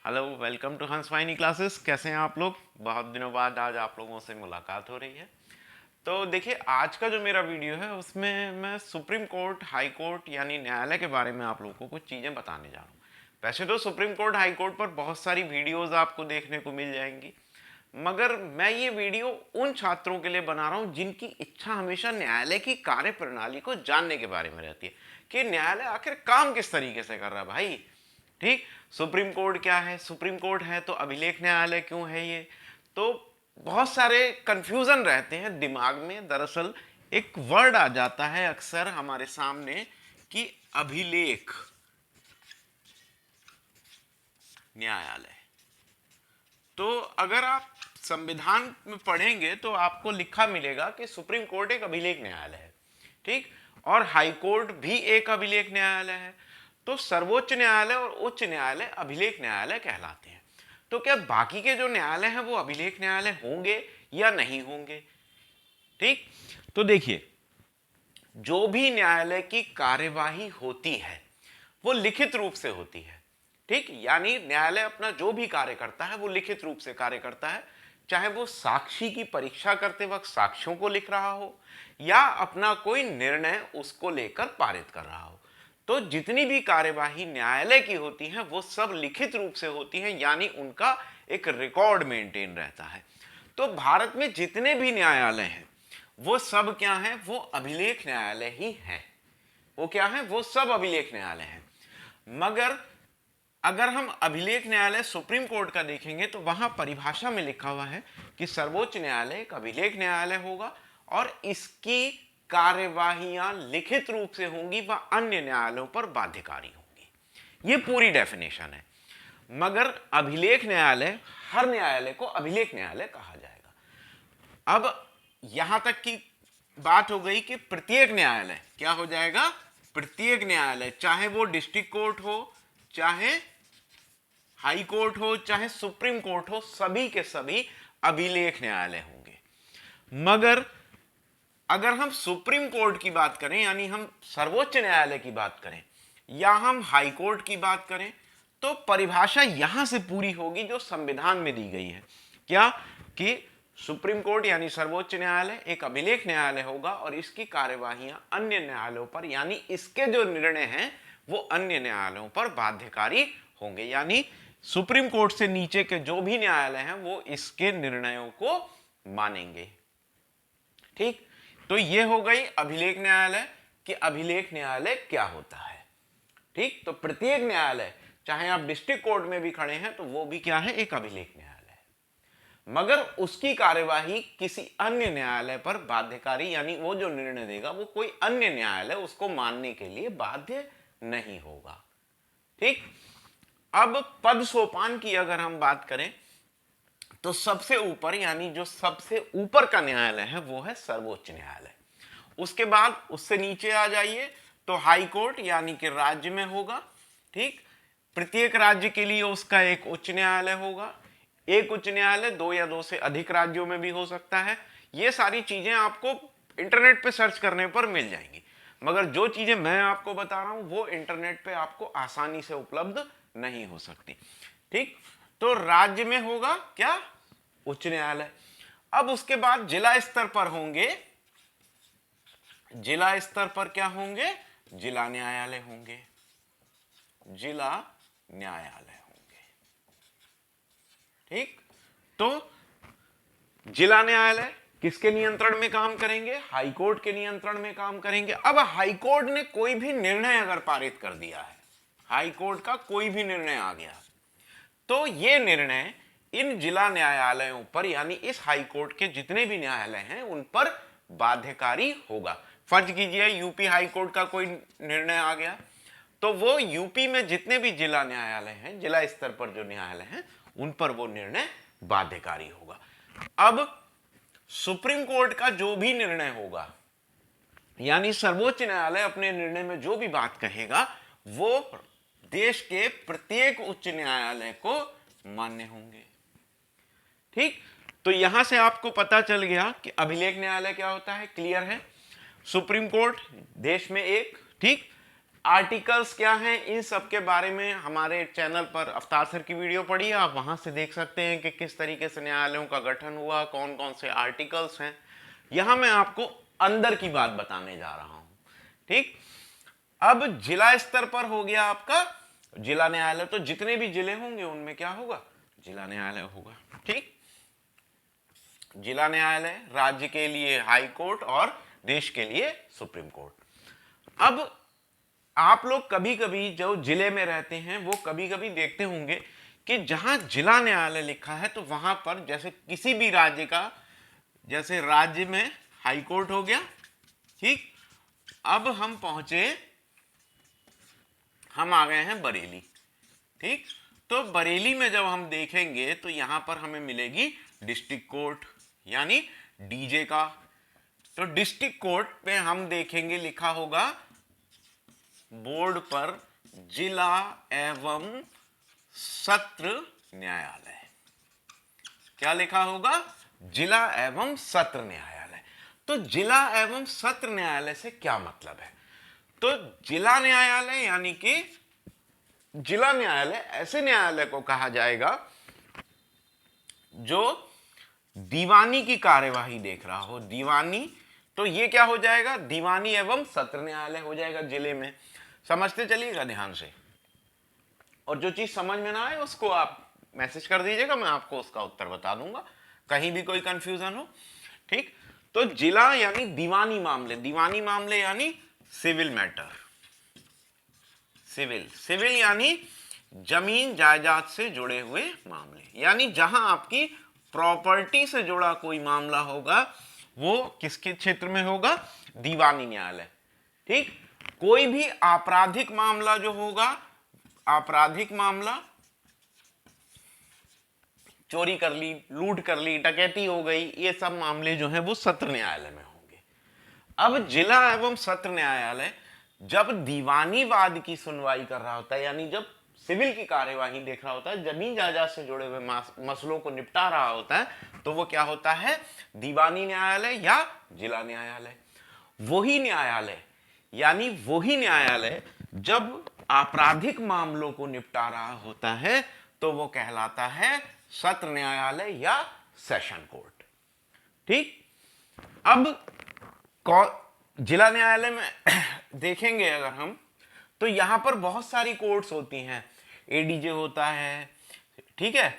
Hello, welcome to हंस वाहिनी classes. कैसे हैं आप लोग? बहुत दिनों बाद आज आप लोगों से मुलाकात हो रही है। तो देखिए, आज का जो मेरा वीडियो है उसमें मैं सुप्रीम कोर्ट, हाई कोर्ट यानी न्यायालय के बारे में आप लोगों को कुछ चीज़ें बताने जा रहा हूँ। वैसे तो सुप्रीम कोर्ट, हाई कोर्ट पर बहुत सारी वीडियोस आपको देखने को मिल जाएंगी, मगर मैं ये वीडियो उन छात्रों के लिए बना रहा हूँ जिनकी इच्छा हमेशा न्यायालय की कार्य प्रणाली को जानने के बारे में रहती है कि न्यायालय आखिर काम किस तरीके से कर रहा है भाई। ठीक, सुप्रीम कोर्ट क्या है? सुप्रीम कोर्ट है तो अभिलेख न्यायालय क्यों है? ये तो बहुत सारे कंफ्यूजन रहते हैं दिमाग में। दरअसल एक वर्ड आ जाता है अक्सर हमारे सामने कि अभिलेख न्यायालय। तो अगर आप संविधान में पढ़ेंगे तो आपको लिखा मिलेगा कि सुप्रीम कोर्ट एक अभिलेख न्यायालय है, ठीक, और हाई कोर्ट भी एक अभिलेख न्यायालय है। तो सर्वोच्च न्यायालय और उच्च न्यायालय अभिलेख न्यायालय कहलाते हैं। तो क्या बाकी के जो न्यायालय हैं वो अभिलेख न्यायालय होंगे या नहीं होंगे? ठीक, तो देखिए, जो भी न्यायालय की कार्यवाही होती है वो लिखित रूप से होती है। ठीक, यानी न्यायालय अपना जो भी कार्य करता है वो लिखित रूप से कार्य करता है, चाहे वो साक्षी की परीक्षा करते वक्त साक्ष्यों को लिख रहा हो या अपना कोई निर्णय उसको लेकर पारित कर रहा हो। तो जितनी भी कार्यवाही न्यायालय की होती है वो सब लिखित रूप से होती है, यानी उनका एक रिकॉर्ड मेंटेन रहता है। तो भारत में जितने भी न्यायालय हैं वो सब क्या हैं? वो अभिलेख न्यायालय ही हैं। वो क्या है? वो सब अभिलेख न्यायालय हैं। मगर अगर हम अभिलेख न्यायालय सुप्रीम कोर्ट का देखेंगे तो वहां परिभाषा में लिखा हुआ है कि सर्वोच्च न्यायालय एक अभिलेख न्यायालय होगा और इसकी कार्यवाहियां लिखित रूप से होंगी व अन्य न्यायालयों पर बाध्यकारी होंगी। ये पूरी डेफिनेशन है। मगर अभिलेख न्यायालय, हर न्यायालय को अभिलेख न्यायालय कहा जाएगा। अब यहां तक की बात हो गई कि प्रत्येक न्यायालय क्या हो जाएगा? प्रत्येक न्यायालय, चाहे वो डिस्ट्रिक्ट कोर्ट हो, चाहे हाई कोर्ट हो, चाहे सुप्रीम कोर्ट हो, सभी के सभी अभिलेख न्यायालय होंगे। मगर अगर हम सुप्रीम कोर्ट की बात करें, यानी हम सर्वोच्च न्यायालय की बात करें या हम हाई कोर्ट की बात करें, तो परिभाषा यहां से पूरी होगी जो संविधान में दी गई है। क्या? कि सुप्रीम कोर्ट यानी सर्वोच्च न्यायालय एक अभिलेख न्यायालय होगा और इसकी कार्यवाहियां अन्य न्यायालयों पर, यानी इसके जो निर्णय हैं वो अन्य न्यायालयों पर बाध्यकारी होंगे। यानी सुप्रीम कोर्ट से नीचे के जो भी न्यायालय हैं वो इसके निर्णयों को मानेंगे। ठीक, तो ये हो गई अभिलेख न्यायालय कि अभिलेख न्यायालय क्या होता है। ठीक, तो प्रत्येक न्यायालय, चाहे आप डिस्ट्रिक्ट कोर्ट में भी खड़े हैं तो वो भी क्या है? एक अभिलेख न्यायालय है। मगर उसकी कार्यवाही किसी अन्य न्यायालय पर बाध्यकारी, यानी वो जो निर्णय देगा वो कोई अन्य न्यायालय उसको मानने के लिए बाध्य नहीं होगा। ठीक, अब पद सोपान की अगर हम बात करें तो सबसे ऊपर, यानी जो सबसे ऊपर का न्यायालय है वो है सर्वोच्च न्यायालय। उसके बाद उससे नीचे आ जाइए तो हाई कोर्ट, यानी कि राज्य में होगा। ठीक, प्रत्येक राज्य के लिए उसका एक उच्च न्यायालय होगा। एक उच्च न्यायालय दो या दो से अधिक राज्यों में भी हो सकता है। ये सारी चीजें आपको इंटरनेट पे सर्च करने पर मिल जाएंगी, मगर जो चीजें मैं आपको बता रहा हूं वो इंटरनेट पे आपको आसानी से उपलब्ध नहीं हो सकती। ठीक, तो राज्य में होगा क्या? उच्च न्यायालय। अब उसके बाद जिला स्तर पर होंगे, जिला स्तर पर क्या होंगे? जिला न्यायालय होंगे, जिला न्यायालय होंगे। ठीक, तो जिला न्यायालय किसके नियंत्रण में काम करेंगे? हाई कोर्ट के नियंत्रण में काम करेंगे। अब हाई कोर्ट ने कोई भी निर्णय अगर पारित कर दिया है, हाई कोर्ट का कोई भी निर्णय आ गया, तो ये निर्णय इन जिला न्यायालयों पर, यानी इस हाई कोर्ट के जितने भी न्यायालय हैं उन पर बाध्यकारी होगा। फर्ज कीजिए यूपी हाई कोर्ट का कोई निर्णय आ गया, तो वो यूपी में जितने भी जिला न्यायालय हैं, जिला स्तर पर जो न्यायालय हैं, उन पर वो निर्णय बाध्यकारी होगा। अब सुप्रीम कोर्ट का जो भी निर्णय होगा, यानी सर्वोच्च न्यायालय अपने निर्णय में जो भी बात कहेगा वो देश के प्रत्येक उच्च न्यायालय को मान्य होंगे। ठीक, तो यहां से आपको पता चल गया कि अभिलेख न्यायालय क्या होता है। क्लियर है? सुप्रीम कोर्ट देश में एक, ठीक, आर्टिकल्स क्या हैं, इन सब के बारे में हमारे चैनल पर अवतार सर की वीडियो पड़ी है, आप वहां से देख सकते हैं कि किस तरीके से न्यायालयों का गठन हुआ, कौन कौन से आर्टिकल्स हैं। यहां मैं आपको अंदर की बात बताने जा रहा हूं। ठीक, अब जिला स्तर पर हो गया आपका जिला न्यायालय, तो जितने भी जिले होंगे उनमें क्या होगा, जिला न्यायालय होगा। ठीक, जिला न्यायालय राज्य के लिए हाई कोर्ट और देश के लिए सुप्रीम कोर्ट। अब आप लोग कभी कभी जो जिले में रहते हैं वो कभी कभी देखते होंगे कि जहां जिला न्यायालय लिखा है तो वहां पर जैसे किसी भी राज्य का, जैसे राज्य में हाई कोर्ट हो गया। ठीक, अब हम पहुंचे, हम आ गए हैं बरेली। ठीक, तो बरेली में जब हम देखेंगे तो यहां पर हमें मिलेगी डिस्ट्रिक्ट कोर्ट यानी डीजे का। तो डिस्ट्रिक्ट कोर्ट पे हम देखेंगे लिखा होगा बोर्ड पर जिला एवं सत्र न्यायालय। क्या लिखा होगा, जिला एवं सत्र न्यायालय। तो जिला एवं सत्र न्यायालय से क्या मतलब है, तो जिला न्यायालय यानी कि जिला न्यायालय ऐसे न्यायालय को कहा जाएगा जो दीवानी की कार्यवाही देख रहा हो। दीवानी, तो ये क्या हो जाएगा, दीवानी एवं सत्र न्यायालय हो जाएगा जिले में। समझते चलिएगा ध्यान से, और जो चीज समझ में ना आए उसको आप मैसेज कर दीजिएगा, मैं आपको उसका उत्तर बता दूंगा कहीं भी कोई कंफ्यूजन हो। ठीक, तो जिला यानी दीवानी मामले, दीवानी मामले यानी सिविल मैटर। सिविल, सिविल यानी जमीन जायदाद से जुड़े हुए मामले, यानी जहां आपकी प्रॉपर्टी से जुड़ा कोई मामला होगा वो किसके क्षेत्र में होगा, दीवानी न्यायालय। ठीक, कोई भी आपराधिक मामला जो होगा, आपराधिक मामला, चोरी कर ली, लूट कर ली, डकैती हो गई, ये सब मामले जो हैं वो सत्र न्यायालय में होंगे। अब जिला एवं सत्र न्यायालय जब दीवानी वाद की सुनवाई कर रहा होता है, यानी जब सिविल की कार्यवाही देख रहा होता है, जमीन जायदाद से जुड़े हुए मसलों को निपटा रहा होता है, तो वो क्या होता है, दीवानी न्यायालय या जिला न्यायालय। वही न्यायालय यानी वही न्यायालय जब आपराधिक मामलों को निपटा रहा होता है तो वो कहलाता है सत्र न्यायालय या सेशन कोर्ट। ठीक, अब जिला न्यायालय में देखेंगे अगर हम, तो यहां पर बहुत सारी कोर्ट्स होती हैं। एडीजे होता है, ठीक है,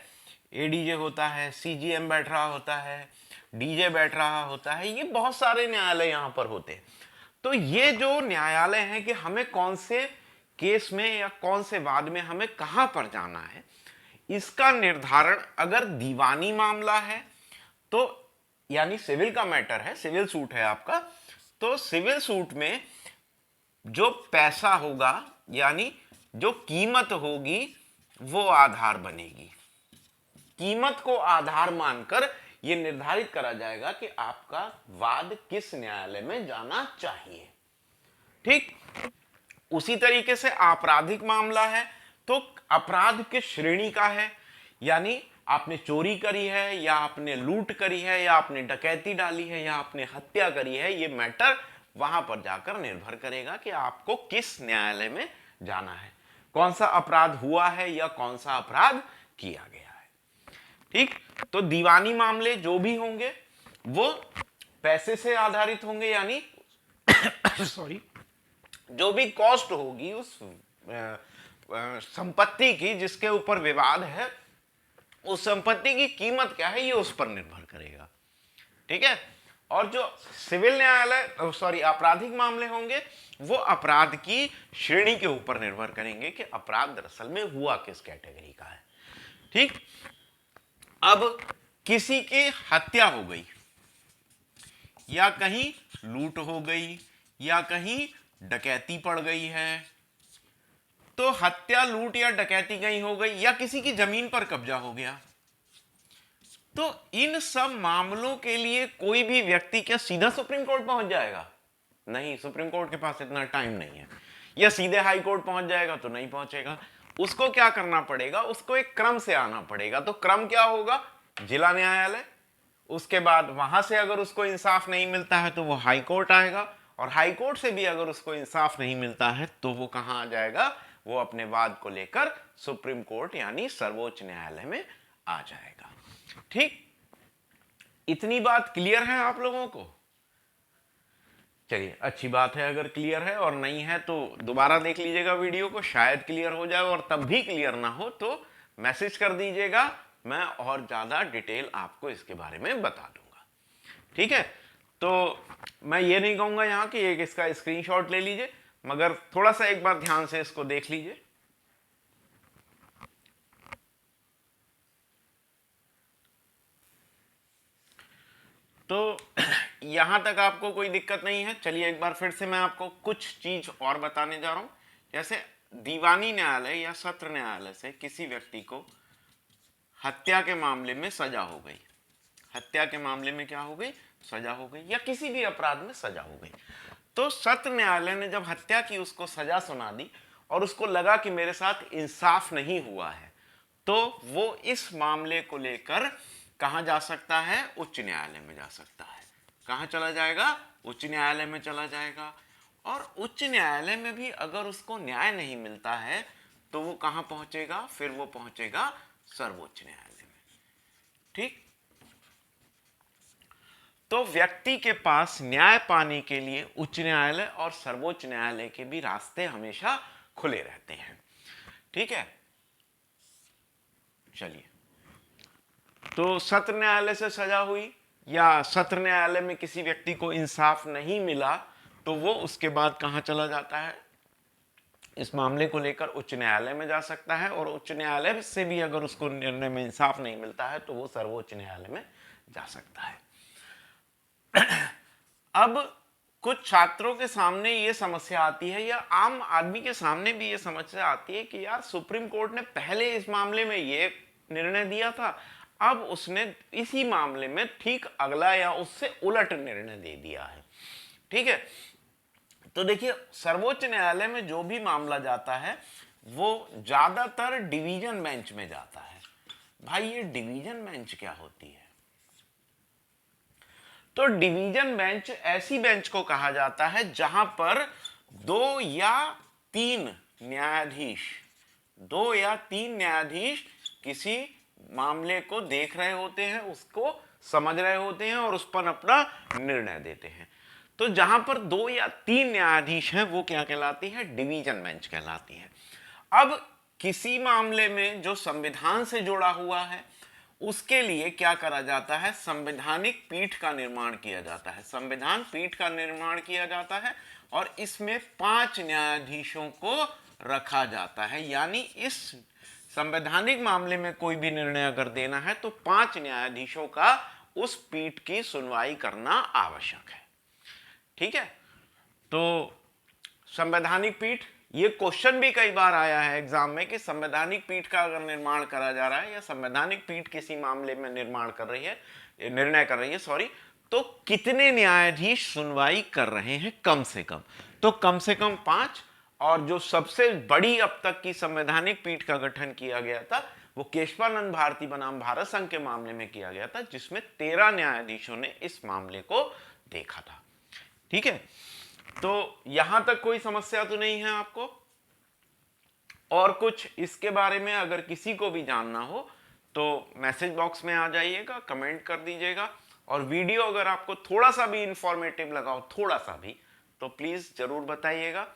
एडीजे होता है, सीजीएम बैठ रहा होता है, डीजे बैठ रहा होता है, ये बहुत सारे न्यायालय यहां पर होते हैं। तो ये जो न्यायालय है कि हमें कौन से केस में या कौन से वाद में हमें कहां पर जाना है, इसका निर्धारण अगर दीवानी मामला है तो यानी सिविल का मैटर है, सिविल सूट है आपका, तो सिविल सूट में जो पैसा होगा यानी जो कीमत होगी वो आधार बनेगी। कीमत को आधार मानकर यह निर्धारित करा जाएगा कि आपका वाद किस न्यायालय में जाना चाहिए। ठीक, उसी तरीके से आपराधिक मामला है तो अपराध किस श्रेणी का है, यानी आपने चोरी करी है या आपने लूट करी है या आपने डकैती डाली है या आपने हत्या करी है, ये मैटर वहां पर जाकर निर्भर करेगा कि आपको किस न्यायालय में जाना है, कौन सा अपराध हुआ है या कौन सा अपराध किया गया है। ठीक, तो दीवानी मामले जो भी होंगे वो पैसे से आधारित होंगे, यानी सॉरी, जो भी कॉस्ट होगी उस संपत्ति की जिसके ऊपर विवाद है, उस संपत्ति की कीमत क्या है ये उस पर निर्भर करेगा। ठीक है, और जो सिविल न्यायालय सॉरी आपराधिक मामले होंगे वो अपराध की श्रेणी के ऊपर निर्भर करेंगे कि अपराध दरअसल में हुआ किस कैटेगरी का है। ठीक, अब किसी की हत्या हो गई या कहीं लूट हो गई या कहीं डकैती पड़ गई है, तो हत्या, लूट या डकैती कहीं हो गई या किसी की जमीन पर कब्जा हो गया, तो इन सब मामलों के लिए कोई भी व्यक्ति क्या सीधा सुप्रीम कोर्ट पहुंच जाएगा? नहीं, सुप्रीम कोर्ट के पास इतना टाइम नहीं है, या सीधे हाई कोर्ट पहुंच जाएगा तो नहीं पहुंचेगा। उसको क्या करना पड़ेगा, उसको एक क्रम से आना पड़ेगा। तो क्रम क्या होगा, जिला न्यायालय, उसके बाद वहां से अगर उसको इंसाफ नहीं मिलता है तो वो हाई कोर्ट आएगा, और हाई कोर्ट से भी अगर उसको इंसाफ नहीं मिलता है तो वो कहां आ जाएगा, वो अपने वाद को लेकर सुप्रीम कोर्ट यानी सर्वोच्च न्यायालय में आ जाएगा। ठीक, इतनी बात क्लियर है आप लोगों को? चलिए, अच्छी बात है अगर क्लियर है, और नहीं है तो दोबारा देख लीजिएगा वीडियो को, शायद क्लियर हो जाए, और तब भी क्लियर ना हो तो मैसेज कर दीजिएगा, मैं और ज्यादा डिटेल आपको इसके बारे में बता दूंगा। ठीक है, तो मैं ये नहीं कहूंगा यहां कि एक इसका स्क्रीनशॉट ले लीजिए, मगर थोड़ा सा एक बार ध्यान से इसको देख लीजिए। तो यहां तक आपको कोई दिक्कत नहीं है। चलिए एक बार फिर से मैं आपको कुछ चीज और बताने जा रहा हूं। जैसे दीवानी न्यायालय या सत्र न्यायालय से किसी व्यक्ति को हत्या के मामले में सजा हो गई, हत्या के मामले में क्या हो गई, सजा हो गई, या किसी भी अपराध में सजा हो गई, तो सत्र न्यायालय ने जब हत्या की उसको सजा सुना दी और उसको लगा कि मेरे साथ इंसाफ नहीं हुआ है, तो वो इस मामले को लेकर कहां जा सकता है, उच्च न्यायालय में जा सकता है। कहां चला जाएगा, उच्च न्यायालय में चला जाएगा। और उच्च न्यायालय में भी अगर उसको न्याय नहीं मिलता है तो वो कहां पहुंचेगा, फिर वो पहुंचेगा सर्वोच्च न्यायालय में। ठीक, तो व्यक्ति के पास न्याय पाने के लिए उच्च न्यायालय और सर्वोच्च न्यायालय के भी रास्ते हमेशा खुले रहते हैं। ठीक है, चलिए, तो सत्र न्यायालय से सजा हुई या सत्र न्यायालय में किसी व्यक्ति को इंसाफ नहीं मिला तो वो उसके बाद कहां चला जाता है, इस मामले को लेकर उच्च न्यायालय में जा सकता है, और उच्च न्यायालय से भी अगर उसको निर्णय में इंसाफ नहीं मिलता है तो वो सर्वोच्च न्यायालय में जा सकता है। अब कुछ छात्रों के सामने ये समस्या आती है, या आम आदमी के सामने भी ये समस्या आती है कि यार सुप्रीम कोर्ट ने पहले इस मामले में ये निर्णय दिया था, अब उसने इसी मामले में ठीक अगला या उससे उलट निर्णय दे दिया है। ठीक है, तो देखिए सर्वोच्च न्यायालय में जो भी मामला जाता है वो ज्यादातर डिवीजन बेंच में जाता है। भाई ये डिवीजन बेंच क्या होती है? तो डिवीजन बेंच ऐसी बेंच को कहा जाता है जहां पर दो या तीन न्यायाधीश किसी मामले को देख रहे होते हैं, उसको समझ रहे होते हैं और उस पर अपना निर्णय देते हैं। तो जहां पर 2 या 3 न्यायाधीश हैं वो क्या कहलाती है, डिवीजन बेंच कहलाती है। अब किसी मामले में जो संविधान से जुड़ा हुआ है उसके लिए क्या करा जाता है, संवैधानिक पीठ का निर्माण किया जाता है, संविधान पीठ का निर्माण किया जाता है, और इसमें 5 न्यायाधीशों को रखा जाता है। यानी इस संवैधानिक मामले में कोई भी निर्णय अगर देना है तो 5 न्यायाधीशों का उस पीठ की सुनवाई करना आवश्यक है। ठीक है, तो संवैधानिक पीठ, ये क्वेश्चन भी कई बार आया है एग्जाम में कि संवैधानिक पीठ का अगर निर्माण करा जा रहा है या संवैधानिक पीठ किसी मामले में निर्णय कर रही है, तो कितने न्यायाधीश सुनवाई कर रहे हैं, कम से कम, तो कम से कम 5। और जो सबसे बड़ी अब तक की संवैधानिक पीठ का गठन किया गया था वो केशवानंद भारती बनाम भारत संघ के मामले में किया गया था, जिसमें 13 न्यायाधीशों ने इस मामले को देखा था। ठीक है, तो यहां तक कोई समस्या तो नहीं है आपको? और कुछ इसके बारे में अगर किसी को भी जानना हो तो मैसेज बॉक्स में आ जाइएगा, कमेंट कर दीजिएगा, और वीडियो अगर आपको थोड़ा सा भी इंफॉर्मेटिव लगा हो, थोड़ा सा भी, तो प्लीज जरूर बताइएगा।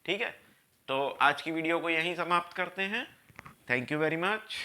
ठीक है, तो आज की वीडियो को यहीं समाप्त करते हैं। Thank you very much.